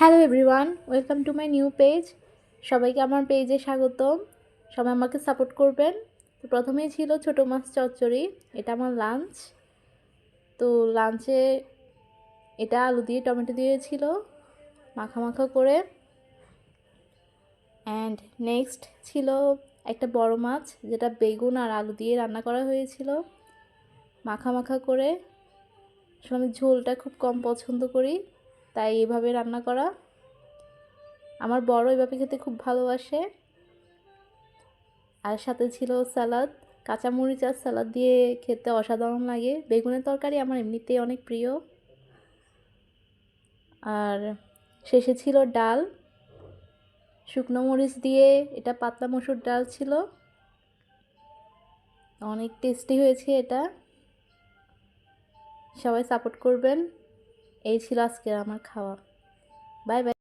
Hello everyone, welcome to my new page. সবাইকে আমার পেজে স্বাগতম। সবাই আমাকে সাপোর্ট করবেন। তো প্রথমেই ছিল ছোটো মাছ চচ্চড়ি, এটা আমার লাঞ্চ। তো লাঞ্চে এটা আলু দিয়ে টমেটো দিয়ে ছিল মাখা মাখা করে। অ্যান্ড নেক্সট ছিল একটা বড় মাছ, যেটা বেগুন আর আলু দিয়ে রান্না করা হয়েছিল মাখা মাখা করে। আসলে আমি ঝোলটা খুব কম পছন্দ করি, তাই এভাবে রান্না করা। আমার বড় এভাবে খেতে খুব ভালোবাসে। আর সাথে ছিল স্যালাড, কাঁচামরিচ আর স্যালাড দিয়ে খেতে অসাধারণ লাগে। বেগুনের তরকারি আমার এমনিতেই অনেক প্রিয়। আর শেষে ছিল ডাল, শুকনো মরিচ দিয়ে, এটা পাতলা মসুর ডাল ছিল, অনেক টেস্টি হয়েছে এটা। সবাই সাপোর্ট করবেন। এই ছিল আজকের আমার খাওয়া। Bye bye.